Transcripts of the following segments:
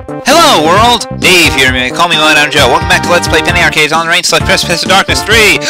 Hello world! Dave here, call me mowdownjoe. Welcome back to Let's Play Penny Arcades on Rainslick, Precipice of Darkness 3!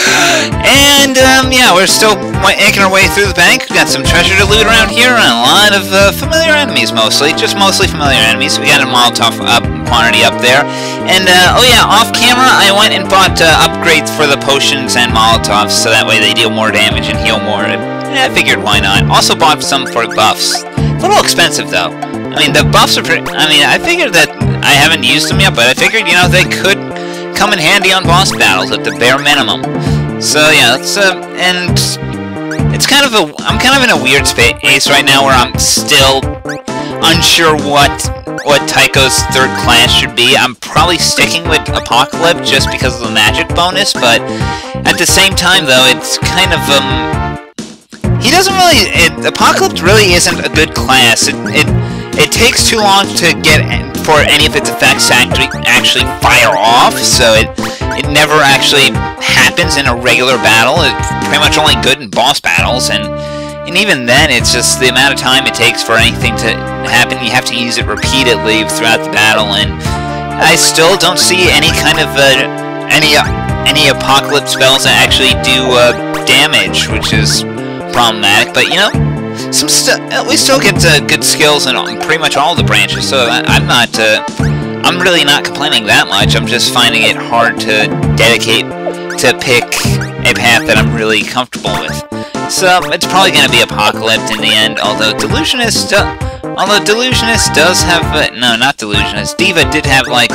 And, yeah, we're still making our way through the bank. We've got some treasure to loot around here, and a lot of familiar enemies, mostly. Just mostly familiar enemies. We got a Molotov quantity up there. And, oh yeah, off camera, I went and bought upgrades for the potions and Molotovs, so that way they deal more damage and heal more. And I figured, why not? Also bought some for buffs. A little expensive, though. I mean, the buffs are pretty... I mean, I figured that... I haven't used them yet, but I figured, you know, they could come in handy on boss battles at the bare minimum. So, yeah, that's, and... It's kind of a... I'm kind of in a weird space right now where I'm still unsure what Tycho's third class should be. I'm probably sticking with Apocalypse just because of the magic bonus, but at the same time, though, it's kind of, he doesn't really... Apocalypse really isn't a good class. It takes too long to get for any of its effects to actually fire off, so it never actually happens in a regular battle. It's pretty much only good in boss battles, and even then, it's just the amount of time it takes for anything to happen. You have to use it repeatedly throughout the battle, and I still don't see any kind of any Apocalypse spells that actually do damage, which is problematic. But you know, we still get good skills in pretty much all the branches, so I'm really not complaining that much. I'm just finding it hard to pick a path that I'm really comfortable with. So it's probably going to be Apocalypse in the end. Although Delusionist does have no, not Delusionist. Diva did have like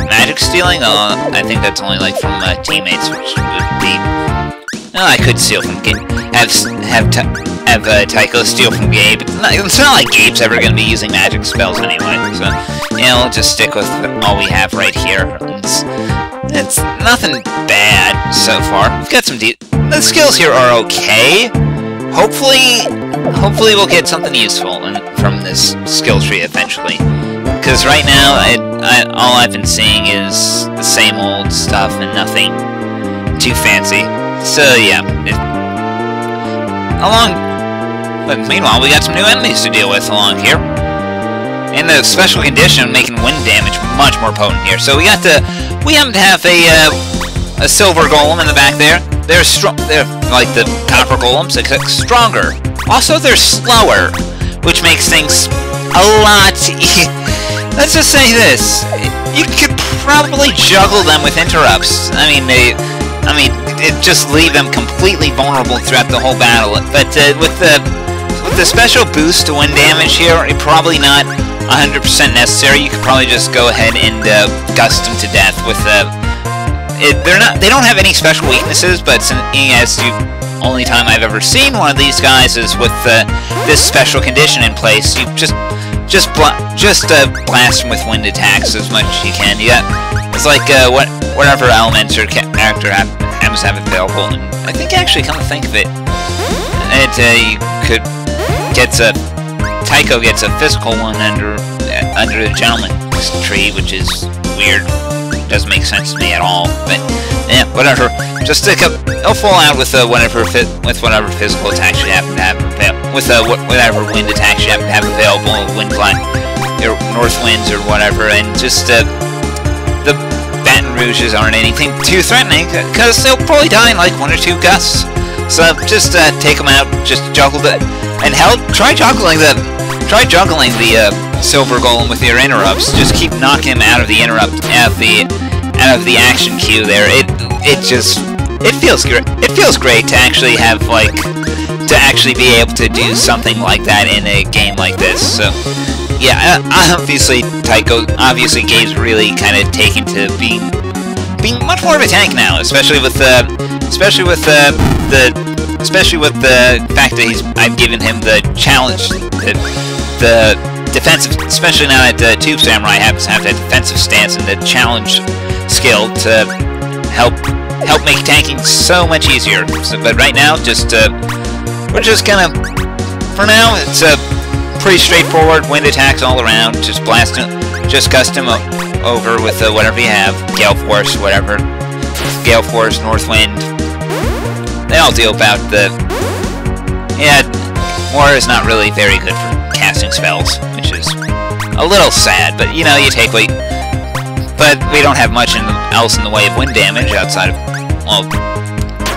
magic stealing. I think that's only like from teammates, which would be. No, I could steal from have Tycho steal from Gabe. It's not like Gabe's ever going to be using magic spells anyway, so, you know, we'll just stick with all we have right here. It's nothing bad so far. We've got some the skills here are okay. Hopefully we'll get something useful from this skill tree eventually. Because right now, all I've been seeing is the same old stuff and nothing too fancy. So, yeah. But meanwhile, we got some new enemies to deal with along here. And the special condition making wind damage much more potent here. So we happen to have a silver golem in the back there. They're like the copper golems, except stronger. Also, they're slower, which makes things a lot Let's just say this. You could probably juggle them with interrupts. I mean, it just leave them completely vulnerable throughout the whole battle. But with the special boost to wind damage here, it's probably not 100% necessary. You could probably just go ahead and gust them to death with they don't have any special weaknesses, but as the only time I've ever seen one of these guys is with this special condition in place. You just blast them with wind attacks as much as you can. It's like whatever elements your character happens to have available. And I think actually, come to think of it, you could Tycho gets a physical one under the gentleman's tree, which is weird. Doesn't make sense to me at all. But yeah, whatever. Just it'll fall out with whatever physical attacks you happen to have whatever wind attacks you happen to have available, wind climb, or north winds or whatever, and just the Baton Rouges aren't anything too threatening because they'll probably die in like 1 or 2 gusts. So just take them out, just juggle that, and hell, try juggling the silver golem with your interrupts. Just keep knocking him out of the out of the action queue there. It feels great. It feels great to actually have be able to do something like that in a game like this. So yeah, obviously Gabe's really kind of taken to being much more of a tank now, especially with the fact that I've given him the challenge, the defensive, especially now that Tube Samurai happens to have that defensive stance and the challenge skill to help make tanking so much easier. So, but right now, we're just gonna, for now, it's pretty straightforward wind attacks all around. Just gust him over with whatever you have, Gale Force, whatever, Gale Force, North Wind. They all deal about War is not really very good for casting spells, which is a little sad, but you know, you take what. But we don't have much else in the way of wind damage outside of, well,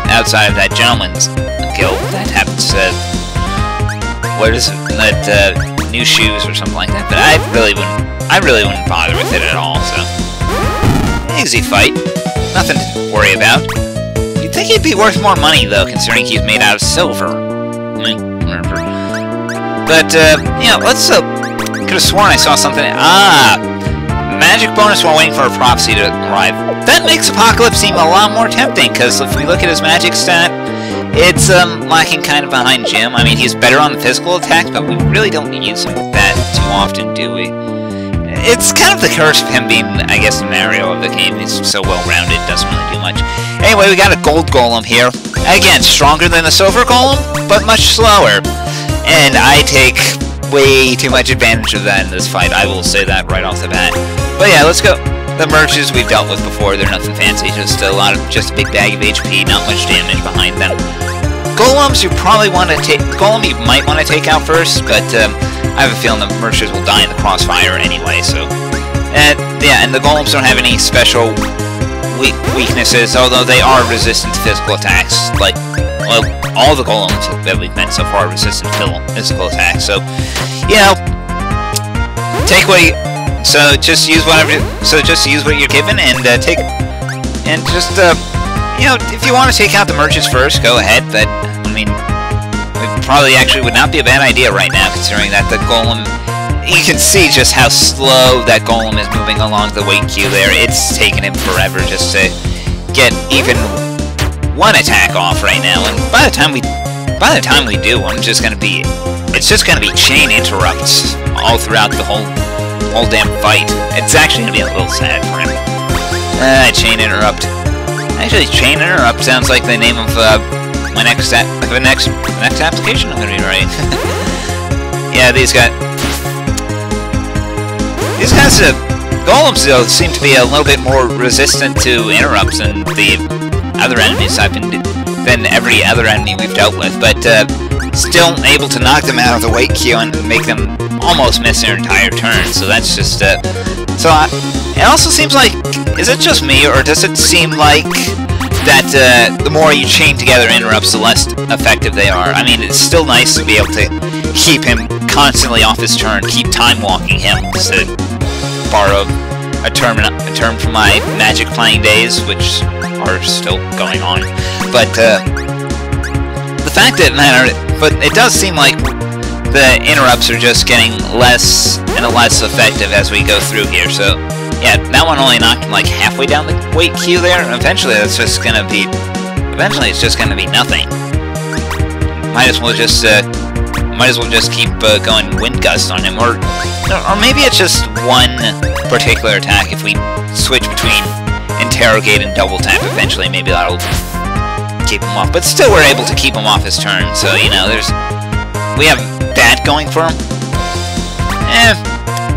outside of that gentleman's guild that happens to. What is it? That new shoes or something like that. But I really wouldn't bother with it at all. So easy fight, nothing to worry about. You'd think he'd be worth more money though, considering he's made out of silver. But yeah, let's. Could have sworn I saw something. Magic bonus while waiting for a prophecy to arrive. That makes Apocalypse seem a lot more tempting, because if we look at his magic stat, it's lacking kind of behind Jim. I mean, he's better on the physical attacks, but we really don't use him that too often, do we? It's kind of the curse of him being, I guess, the Mario of the game. He's so well-rounded, doesn't really do much. Anyway, we got a gold golem here. Again, stronger than the silver golem, but much slower. And I take way too much advantage of that in this fight. I will say that right off the bat. But yeah, let's go. The merges we've dealt with before, they're nothing fancy. Just a big bag of HP, not much damage behind them. Golems you probably want to take. Golem you might want to take out first, but I have a feeling the merchants will die in the crossfire anyway. So, yeah, and the golems don't have any special weaknesses, although they are resistant to physical attacks. Like, well, all the golems that we've met so far are resistant to physical attacks. So, you know, take what you. So just use whatever. So just use what you're given, and take, and just you know, if you want to take out the merchants first, go ahead. But I mean, it probably actually would not be a bad idea right now, considering that the golem. You can see just how slow that golem is moving along the weight queue there. It's taken him forever just to get even one attack off right now. And by the time we do, it's just gonna be chain interrupts all throughout the whole damn fight. It's actually gonna be a little sad for him. Chain interrupt. Actually, chain interrupt sounds like the name of my next application I'm gonna be writing. Yeah, these guys, golems though seem to be a little bit more resistant to interrupts than the other enemies than every other enemy we've dealt with, but still able to knock them out of the weight queue and make them almost miss their entire turn. So that's just it also seems like, is it just me, or does it seem like that the more you chain together interrupts, the less effective they are? I mean, it's still nice to be able to keep him constantly off his turn, keep time walking him, to borrow a term from my Magic playing days, which are still going on. But the fact that but it does seem like the interrupts are just getting less and less effective as we go through here. So yeah, that one only knocked him like halfway down the weight queue there. Eventually, it's just gonna be nothing. Might as well just keep going wind gust on him, or maybe it's just one particular attack. If we switch between interrogate and double tap, eventually maybe that'll keep him off. But still, we're able to keep him off his turn. So you know, we have that going for him.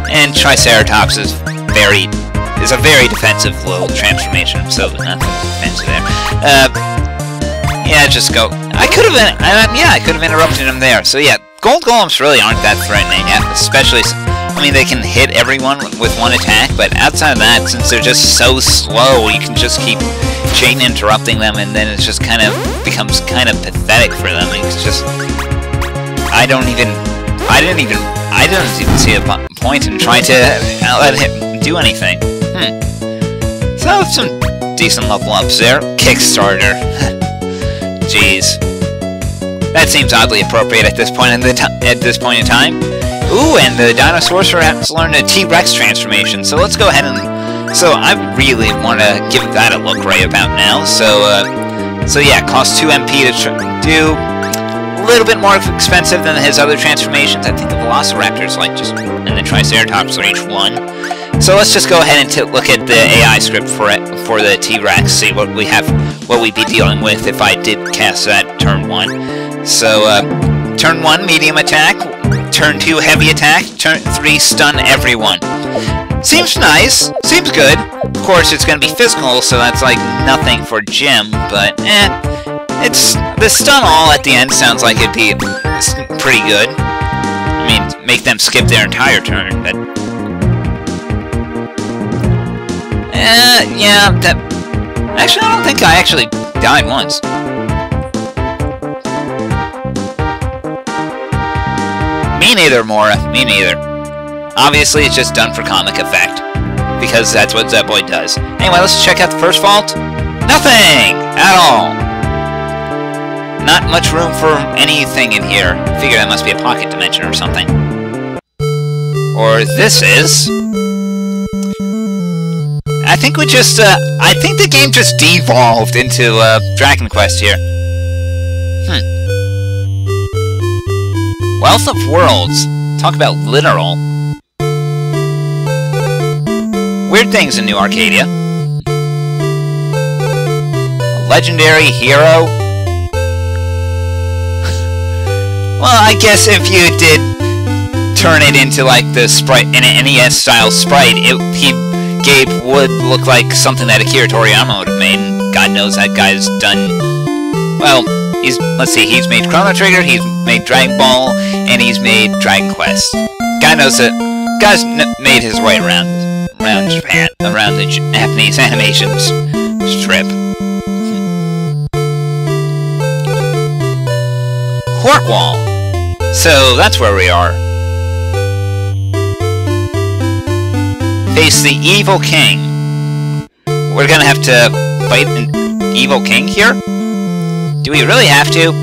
And Triceratops is a very defensive little transformation, so nothing fancy there. Yeah, just go. I could have interrupted him there. So yeah, gold golems really aren't that threatening, especially. I mean, they can hit everyone with one attack, but outside of that, since they're just so slow, you can just keep chain interrupting them, and then it just becomes kind of pathetic for them. It's just, I didn't even see a point in trying to let him do anything. So some decent level ups there. Kickstarter. Jeez, that seems oddly appropriate at this point in time. Ooh, and the Dinosaurs has learned a T-Rex transformation. So let's go ahead and. So I really want to give that a look right about now. So yeah, costs 2 MP to do. A little bit more expensive than his other transformations. I think the Velociraptors and the Triceratops are each 1. So let's just go ahead and look at the AI script for the T-Rex. See what we'd be dealing with if I did cast that turn 1. So turn 1 medium attack, turn 2 heavy attack, turn 3 stun everyone. Seems nice. Seems good. Of course, it's going to be physical, so that's like nothing for Jim. But it's the stun all at the end sounds like it'd be pretty good. I mean, make them skip their entire turn, but Yeah, that... Actually, I don't think I actually died once. Me neither, Mora. Me neither. Obviously, it's just done for comic effect. Because that's what Zeboid does. Anyway, let's check out the first vault. Nothing! At all. Not much room for anything in here. Figure that must be a pocket dimension or something. Or this is... I think we just, I think the game just devolved into, Dragon Quest here. Wealth of Worlds. Talk about literal. Weird things in New Arcadia. A legendary hero. Well, I guess if you did turn it into, like, the sprite, in an NES-style sprite, Gabe would look like something that Akira Toriyama would have made, and God knows that guy's done... Well, let's see, he's made Chrono Trigger, he's made Dragon Ball, and he's made Dragon Quest. God knows that... Guy's made his way around Japan, around the Japanese animation strip. Horkwall. So, that's where we are. Face the evil king. We're gonna have to fight an evil king here? Do we really have to?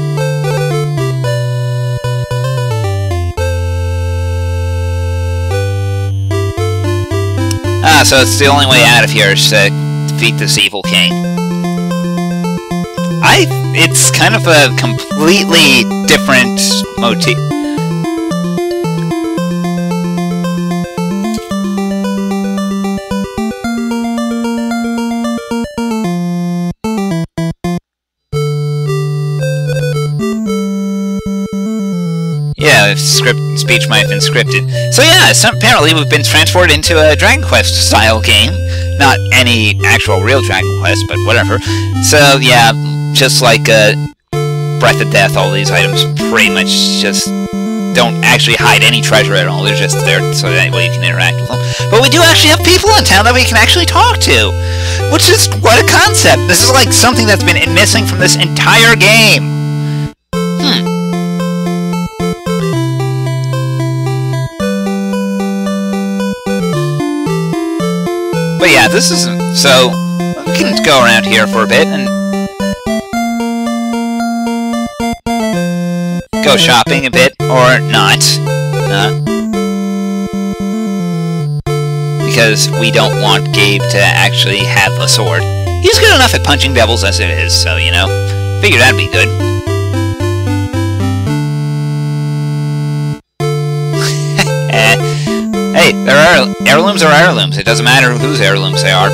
Ah, so it's the only way out of here is to defeat this evil king. It's kind of a completely different motif. Yeah, speech might have been scripted. So yeah, apparently we've been transported into a Dragon Quest style game. Not any actual real Dragon Quest, but whatever. So yeah, just like Breath of Death, all these items pretty much just don't actually hide any treasure at all. They're just there so that way you can interact with them. But we do actually have people in town that we can actually talk to! Which is, what a concept! This is like something that's been missing from this entire game! But yeah, this isn't... So, we can go around here for a bit and... go shopping a bit, or not. Because we don't want Gabe to actually have a sword. He's good enough at punching devils as it is, so, you know. Figured that'd be good. Hey, there are heirlooms are heirlooms. It doesn't matter whose heirlooms they are.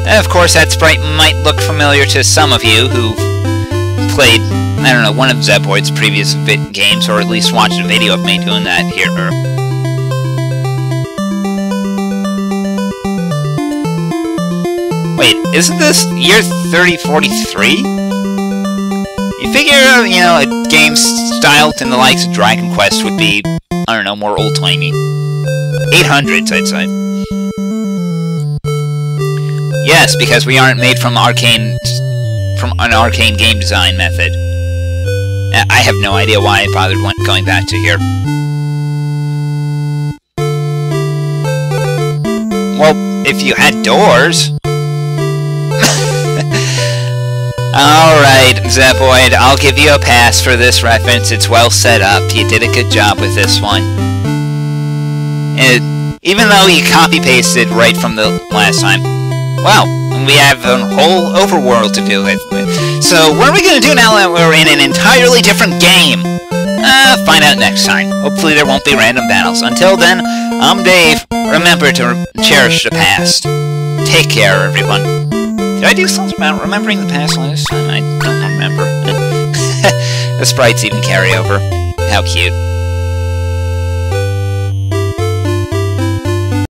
And of course, that sprite might look familiar to some of you who played, I don't know, one of Zeboid's previous games, or at least watched a video of me doing that here. Wait, isn't this year 3043? You figure, you know, a game styled in the likes of Dragon Quest would be, I don't know, more old-timey. 800s, I'd say. Yes, because we aren't made from an arcane game design method. I have no idea why I bothered going back to here. Well, if you had doors... Alright, Zeboid, I'll give you a pass for this reference. It's well set up. You did a good job with this one. Even though you copy-pasted right from the last time. Well, we have a whole overworld to do with. So, what are we going to do now that we're in an entirely different game? Find out next time. Hopefully there won't be random battles. Until then, I'm Dave. Remember to cherish the past. Take care, everyone. Did I do something about remembering the past last time? I don't remember. The sprites even carry over. How cute.